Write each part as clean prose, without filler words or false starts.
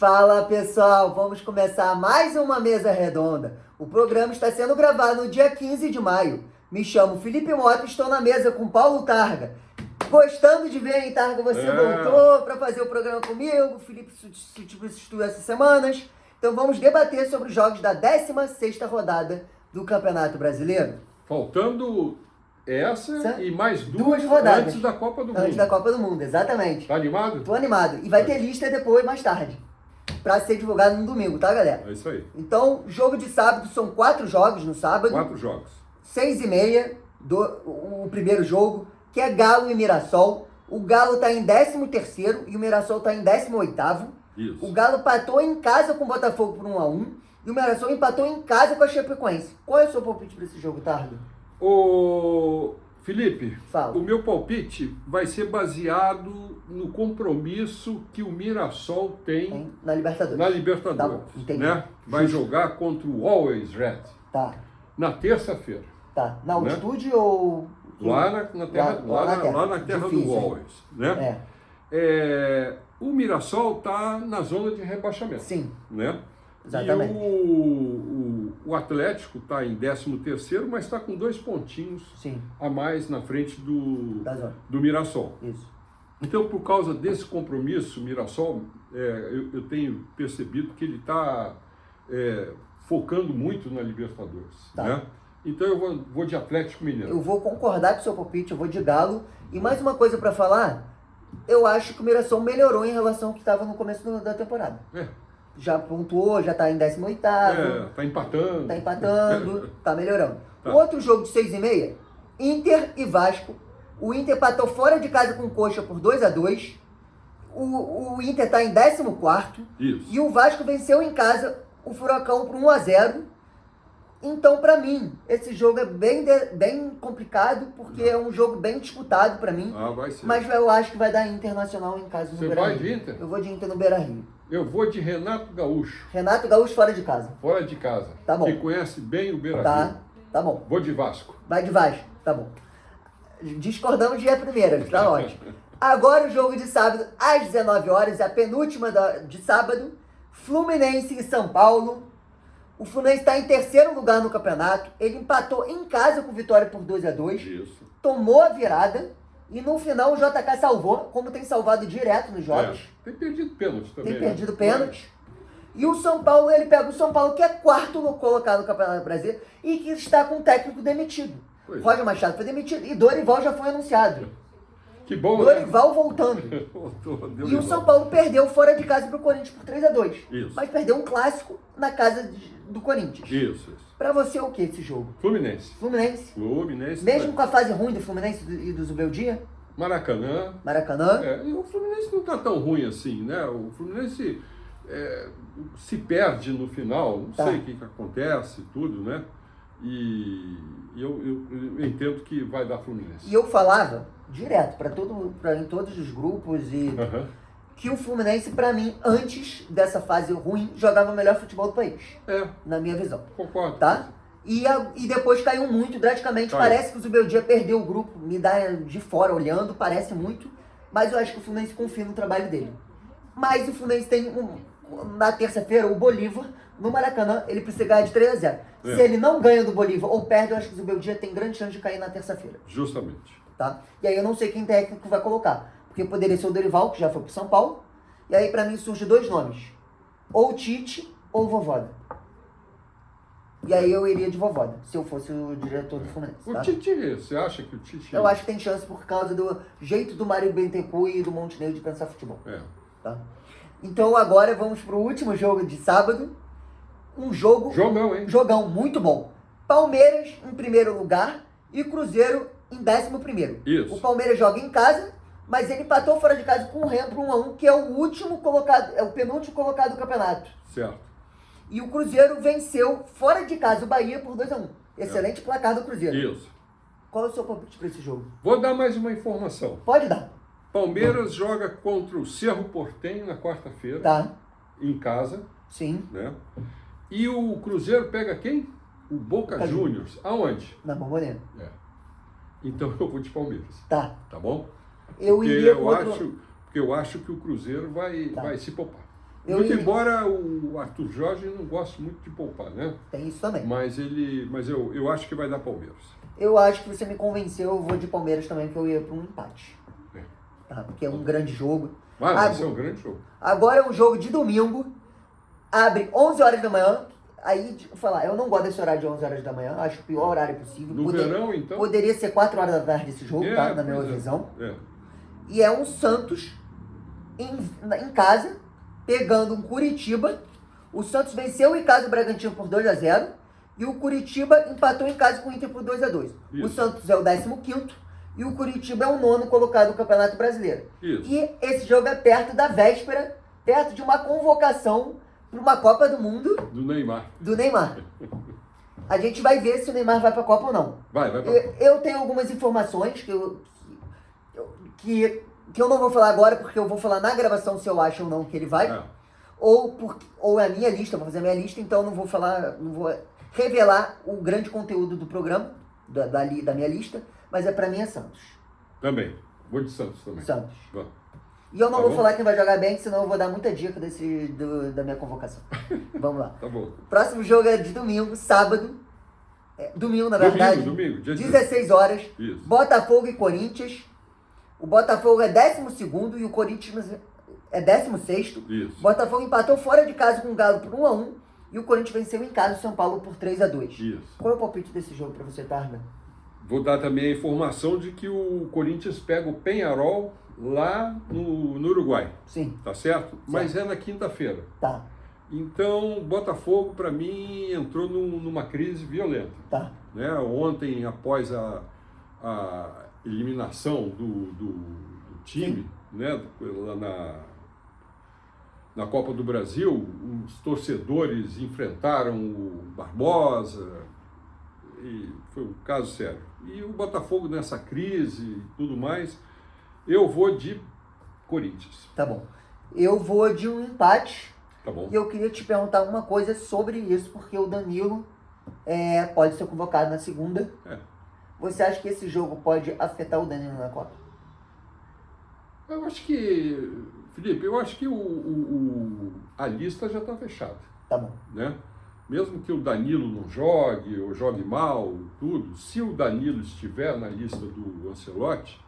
Fala pessoal, vamos começar mais uma mesa redonda. O programa está sendo gravado no dia 15 de maio. Me chamo Felipe Mota e estou na mesa com Paulo Targa. Gostando de ver, hein, Targa? Você voltou para fazer o programa comigo. O Felipe substituiu essas semanas. Então vamos debater sobre os jogos da 16ª rodada do Campeonato Brasileiro. Faltando essa e mais duas rodadas antes da Copa do Mundo. Antes da Copa do Mundo, exatamente. Tá animado? Tô animado. E vai ter lista depois, mais tarde, para ser divulgado no domingo, tá, galera? É isso aí. Então, jogo de sábado, são 4 jogos no sábado. 4 jogos. 6h30, o primeiro jogo, que é Galo e Mirassol. O Galo tá em 13º e o Mirassol tá em 18º. Isso. O Galo empatou em casa com o Botafogo por 1-1 e o Mirassol empatou em casa com a Chapecoense. Qual é o seu palpite para esse jogo, Tardo? Ô, Felipe, Fala. o meu palpite vai ser baseado no compromisso que o Mirassol tem na Libertadores. Na Libertadores. Tá bom, entendi. Né? Vai jogar contra o Always Red. Tá. Na terça-feira. Tá. Na né? altitude ou... Lá na terra, lá na terra Difícil, do Always. Né? O Mirassol está na zona de rebaixamento. Sim. Né? Exatamente. E o Atlético está em 13º, mas está com 2 pontinhos a mais na frente do Mirassol. Isso. Então, por causa desse compromisso, o Mirassol, eu tenho percebido que ele está focando muito na Libertadores. Tá. Né? Então eu vou de Atlético Mineiro. Eu vou concordar com o seu palpite, eu vou de Galo. E mais uma coisa para falar, eu acho que o Mirassol melhorou em relação ao que estava no começo da temporada. Já pontuou, já tá em 18º. Tá empatando. Tá empatando, tá melhorando. Tá. O outro jogo de 6h30, Inter e Vasco. O Inter empatou fora de casa com o Coxa por 2-2. O Inter tá em 14º. Isso. E o Vasco venceu em casa o Furacão por 1-0. Então, pra mim, esse jogo é bem complicado, porque é um jogo bem disputado pra mim. Vai ser. Mas eu acho que vai dar Internacional em casa no Beira-Rio. Você vai de Inter? Eu vou de Inter no Beira-Rio. Eu vou de Renato Gaúcho. Renato Gaúcho fora de casa. Fora de casa. Tá bom. Que conhece bem o Beira-Rio. Tá bom. Vou de Vasco. Vai de Vasco, tá bom. Discordamos de primeira, tá ótimo. Agora o jogo de sábado, às 19 horas, a penúltima de sábado, Fluminense e São Paulo. O Fluminense está em 3º lugar no campeonato. Ele empatou em casa com Vitória por 2-2. Isso. Tomou a virada. E no final o JK salvou, como tem salvado direto nos jogos. Tem perdido pênalti também. Tem perdido pênalti. E o São Paulo, ele pega o São Paulo, que é 4º colocado no Campeonato Brasileiro e que está com o técnico demitido. Roger Machado foi demitido e Dorival já foi anunciado. Que bom, Dorival voltando. E o São Paulo perdeu fora de casa para o Corinthians por 3-2. Isso. Mas perdeu um clássico na casa do Corinthians. Isso. Pra você o que esse jogo? Fluminense. Fluminense. Mesmo com a fase ruim do Fluminense e do Zubeldia? Maracanã. E o Fluminense não tá tão ruim assim, né? O Fluminense se perde no final, não sei o que acontece, tudo, né? E eu entendo que vai dar Fluminense. E eu falava direto em todos os grupos que o Fluminense, pra mim, antes dessa fase ruim, jogava o melhor futebol do país. Na minha visão. Concordo. Tá? E depois caiu muito drasticamente. Parece que o Zubeldia perdeu o grupo, me dá de fora olhando, parece muito. Mas eu acho que o Fluminense confia no trabalho dele. Mas o Fluminense tem, na terça-feira, o Bolívar, no Maracanã, ele precisa ganhar de 3-0. Se ele não ganha do Bolívar ou perde, eu acho que o Zubeldia tem grande chance de cair na terça-feira. Justamente. Tá? E aí eu não sei quem técnico vai colocar. Porque poderia ser o Dorival, que já foi pro São Paulo. E aí pra mim surge 2 nomes. Ou o Tite ou o Vovóda. E aí eu iria de Vovóda, se eu fosse o diretor do Fluminense. O Tite, você acha que o Tite... Eu acho que tem chance por causa do jeito do Mário Bittencourt e do Montenegro de pensar futebol. Tá? Então agora vamos pro último jogo de sábado. Um jogo... Jogão, hein? Jogão, muito bom. Palmeiras em primeiro lugar e Cruzeiro em 11º. Isso. O Palmeiras joga em casa, mas ele empatou fora de casa com o Remo por 1-1, que é o último colocado, é o penúltimo colocado do campeonato. Certo. E o Cruzeiro venceu fora de casa o Bahia por 2-1. Excelente placar do Cruzeiro. Isso. Qual é o seu palpite para esse jogo? Vou dar mais uma informação. Pode dar. Palmeiras joga contra o Cerro Porteño na quarta-feira. Tá. Em casa. Sim. Né? E o Cruzeiro pega quem? O Boca Juniors. Aonde? Na Bombonera. Então eu vou de Palmeiras. Tá. Tá bom? Eu iria contra... Porque eu acho que o Cruzeiro vai se poupar. Muito embora o Arthur Jorge não goste muito de poupar, né? Tem isso também. Mas eu acho que vai dar Palmeiras. Eu acho que você me convenceu, eu vou de Palmeiras também, porque eu ia para um empate. Tá? Porque é um grande jogo. Vai ser um grande jogo. Agora é um jogo de domingo, abre 11 horas da manhã. Aí, falar, eu não gosto desse horário de 11 horas da manhã, acho o pior horário possível. No verão, então? Poderia ser 4 horas da tarde esse jogo, tá? Na minha visão. E é um Santos em casa, pegando um Curitiba. O Santos venceu em casa o Bragantino por 2-0. E o Curitiba empatou em casa com o Inter por 2-2. O Santos é o 15º e o Curitiba é o 9º colocado no Campeonato Brasileiro. Isso. E esse jogo é perto da véspera, perto de uma convocação para uma Copa do Mundo. Do Neymar. A gente vai ver se o Neymar vai para a Copa ou não. Vai pra Copa. Eu tenho algumas informações que eu não vou falar agora, porque eu vou falar na gravação se eu acho ou não que ele vai. Ou é a minha lista, eu vou fazer a minha lista, então eu não vou falar, não vou revelar o grande conteúdo do programa, da minha lista, mas para mim é Santos. Também. Vou de Santos também. Santos. Bom. E eu não vou falar quem vai jogar bem, senão eu vou dar muita dica da minha convocação. Vamos lá. Tá bom. Próximo jogo é de domingo, sábado. Domingo, na verdade. Domingo. Dia 16 horas. Isso. Botafogo e Corinthians. O Botafogo é 12º e o Corinthians é 16º. Isso. O Botafogo empatou fora de casa com o Galo por 1-1. E o Corinthians venceu em casa o São Paulo por 3-2. Isso. Qual é o palpite desse jogo para você, Tarna? Vou dar também a informação de que o Corinthians pega o Peñarol lá no Uruguai. Sim. Tá certo? Mas é na quinta-feira. Tá. Então, Botafogo, para mim, entrou numa crise violenta. Tá. Né? Ontem, após a eliminação do time, né? Lá na Copa do Brasil, os torcedores enfrentaram o Barbosa, e foi um caso sério. E o Botafogo nessa crise e tudo mais, eu vou de Corinthians. Tá bom. Eu vou de um empate. Tá bom. E eu queria te perguntar uma coisa sobre isso, porque o Danilo pode ser convocado na segunda. Você acha que esse jogo pode afetar o Danilo na Copa? Eu acho que, Felipe, a lista já está fechada. Tá bom. Né? Mesmo que o Danilo não jogue, ou jogue mal, tudo, se o Danilo estiver na lista do Ancelotti,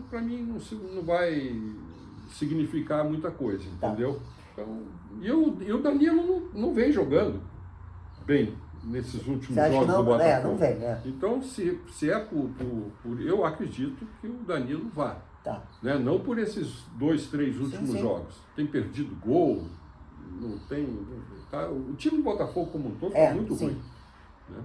para mim não vai significar muita coisa, entendeu? Então, e o Danilo não vem jogando bem nesses últimos jogos do Botafogo. Não vem, Então, se é por eu acredito que o Danilo vá. Tá. Né? Não por esses 2, 3 últimos jogos. Tem perdido gol, não tem... Tá? O time do Botafogo como um todo está muito ruim. Né?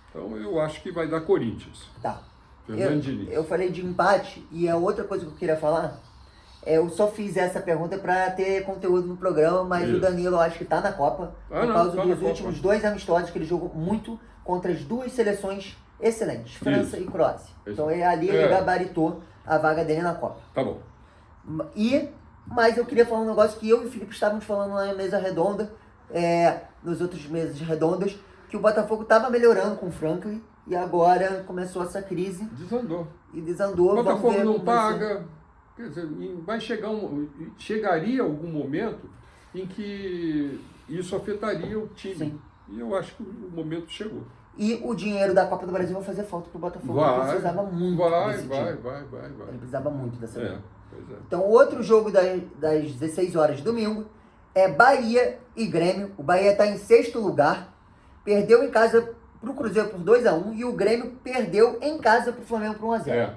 Então, eu acho que vai dar Corinthians. Tá. Fernando Diniz. Eu falei de empate e a outra coisa que eu queria falar, eu só fiz essa pergunta para ter conteúdo no programa, mas o Danilo eu acho que está na Copa, por causa dos últimos 2 amistosos que ele jogou muito contra as 2 seleções excelentes, França e Croácia. Então ali ele gabaritou a vaga dele na Copa. Tá bom. Mas eu queria falar um negócio que eu e o Felipe estávamos falando na mesa redonda, nos outros mesas redondas, que o Botafogo estava melhorando com o Franklin e agora começou essa crise. Desandou. O Botafogo não paga. Quer dizer, chegaria algum momento em que isso afetaria o time. Sim. E eu acho que o momento chegou. E o dinheiro da Copa do Brasil vai fazer falta pro Botafogo. Ele precisava muito desse time. Ele precisava muito dessa vez. Então, outro jogo das 16 horas de domingo é Bahia e Grêmio. O Bahia está em 6º lugar. Perdeu em casa pro Cruzeiro por 2-1 e o Grêmio perdeu em casa pro Flamengo por 1-0.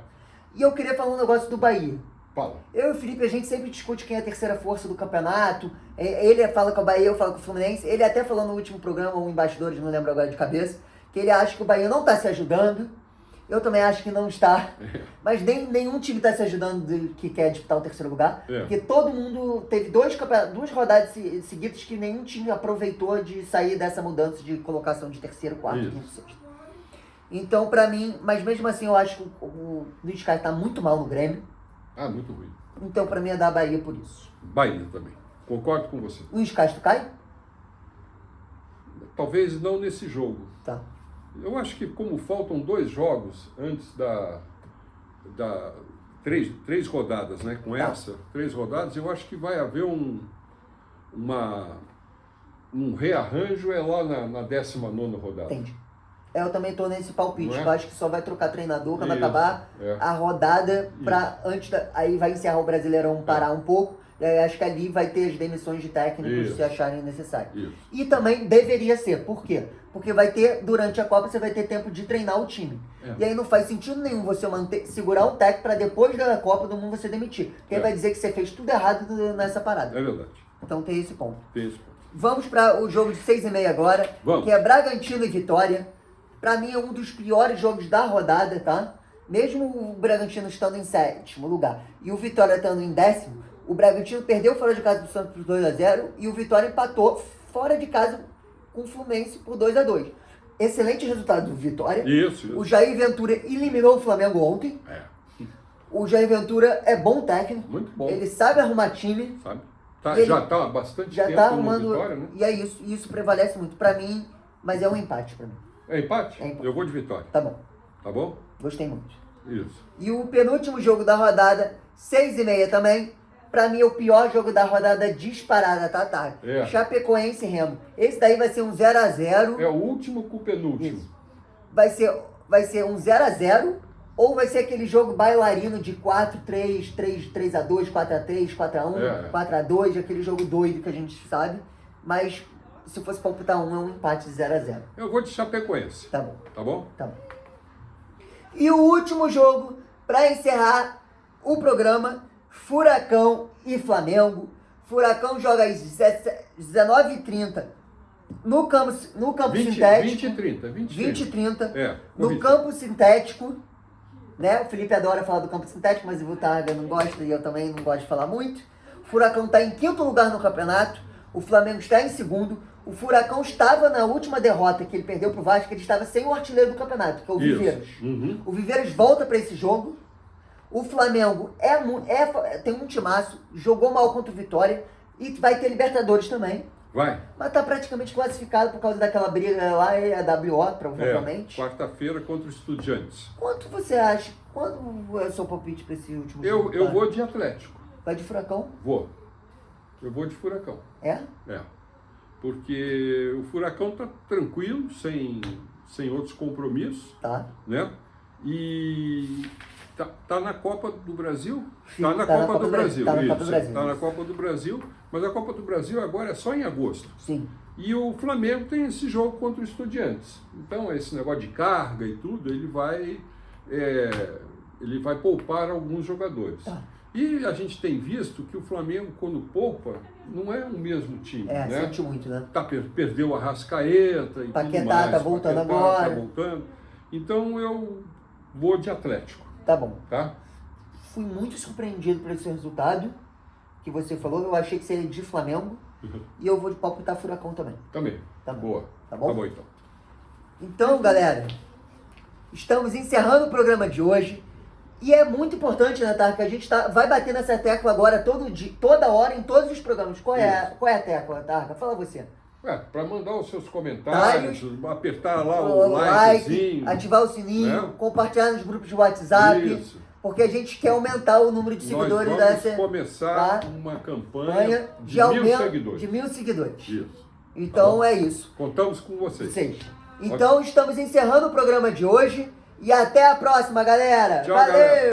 E eu queria falar um negócio do Bahia. Fala. Eu e o Felipe, a gente sempre discute quem é a terceira força do campeonato. Ele fala com o Bahia, eu falo com o Fluminense. Ele até falou no último programa, o Embaixadores, não lembro agora de cabeça, que ele acha que o Bahia não está se ajudando. Eu também acho que não está. Mas nenhum time está se ajudando que quer disputar o terceiro lugar. Porque todo mundo teve 2 rodadas seguidas que nenhum time aproveitou de sair dessa mudança de colocação de terceiro, quarto, quinto, sexto. Então, para mim, mas mesmo assim eu acho que o Luiz Castro está muito mal no Grêmio. Muito ruim. Então, para mim, é da Bahia por isso. Bahia também. Concordo com você. Luiz Castro cai? Talvez não nesse jogo. Tá. Eu acho que como faltam 2 jogos antes três rodadas, né? Com essa, 3 rodadas, eu acho que vai haver um rearranjo lá na 19ª rodada. Entendi. Eu também tô nesse palpite, Não é? que eu acho que só vai trocar treinador quando Isso, acabar é. a rodada, pra aí vai encerrar o Brasileirão, parar um pouco, e aí acho que ali vai ter as demissões de técnicos Isso. se acharem necessário. Isso. E também deveria ser, por quê? Porque vai ter, durante a Copa, você vai ter tempo de treinar o time. É. E aí não faz sentido nenhum você segurar um técnico para depois da Copa do Mundo você demitir. Porque aí vai dizer que você fez tudo errado nessa parada. É verdade. Então tem esse ponto. Tem esse ponto. Vamos para o jogo de 6h30 agora, Vamos. que é Bragantino e Vitória. Pra mim é um dos piores jogos da rodada, tá? Mesmo o Bragantino estando em 7º lugar e o Vitória estando em 10º, o Bragantino perdeu fora de casa do Santos por 2-0 e o Vitória empatou fora de casa com o Fluminense por 2-2. Excelente resultado do Vitória. Isso. O Jair Ventura eliminou o Flamengo ontem. É. O Jair Ventura é bom técnico. Muito bom. Ele sabe arrumar time. Sabe? Ele Já tá há bastante Já tempo tá no arrumando. Vitória, né? E é isso. Isso prevalece muito pra mim, mas é um empate pra mim. É empate? É empate. Eu vou de Vitória. Tá bom. Tá bom? Gostei muito. Isso. E o penúltimo jogo da rodada, 6h30 também. Pra mim é o pior jogo da rodada disparada, tá? É. Chapecoense e Remo. Esse daí vai ser um 0x0. É o último com o penúltimo. Isso. Vai ser um 0x0 ou vai ser aquele jogo bailarino de 4-3, 3-2, 4-3, 4-1, 4-2, aquele jogo doido que a gente sabe. Mas se fosse palpitar é um empate 0x0. Eu vou de Chapecoense. Tá bom. Tá bom? Tá bom. E o último jogo, para encerrar o programa, Furacão e Flamengo. Furacão joga às 19h30 no campo sintético. 20 e 30. É. No corrido. campo sintético, né? O Felipe adora falar do campo sintético, mas o Vutarga não gosta e eu também não gosto de falar muito. O Furacão está em 5º lugar no campeonato, o Flamengo está em 2º. O Furacão estava na última derrota que ele perdeu pro Vasco, ele estava sem o artilheiro do campeonato, que é o Viveiros. Uhum. O Viveiros volta para esse jogo. O Flamengo tem um timaço, jogou mal contra o Vitória e vai ter Libertadores também. Vai. Mas tá praticamente classificado por causa daquela briga lá, é a WO, provavelmente. Quarta-feira contra os Estudiantes. Quanto você acha? Quanto é o seu palpite para esse último jogo? Eu vou de Atlético. Vai de Furacão? Vou. Eu vou de Furacão. É? É. Porque o Furacão tá tranquilo, sem outros compromissos, Tá. né? E tá na Copa do Brasil? Sim, Tá na Copa do Brasil. Tá na Copa do Isso, Brasil. tá na Copa do Brasil, mas a Copa do Brasil agora é só em agosto. Sim. E o Flamengo tem esse jogo contra o Estudiantes. Então, esse negócio de carga e tudo, ele vai poupar alguns jogadores. Tá. E a gente tem visto que o Flamengo, quando poupa, não é o mesmo time, né? Sente muito, né? Perdeu o Arrascaeta e Paquetá tudo mais. tá voltando Paquetá agora. Tá voltando. Então, eu vou de Atlético, Tá bom. tá? Fui muito surpreendido por esse resultado que você falou. Eu achei que seria de Flamengo. E eu vou de palpitar Furacão também. Também. Tá bom. Boa. Tá bom? Tá bom, então. Então, galera, estamos encerrando o programa de hoje. E é muito importante, né, Tarca? Que a gente vai bater nessa tecla agora todo dia, toda hora, em todos os programas. Qual é a tecla, Tarca? Fala você. Para mandar os seus comentários, apertar lá O o likezinho. ativar o sininho, né? compartilhar nos grupos de WhatsApp. Isso. Porque a gente quer aumentar o número de seguidores Nós dessa. vamos começar tá? uma campanha de aumento 1.000 seguidores. de 1.000 seguidores. Isso. Então Tá bom? é isso. Contamos com vocês. Então estamos encerrando o programa de hoje. E até a próxima, galera. Tchau, Valeu! galera.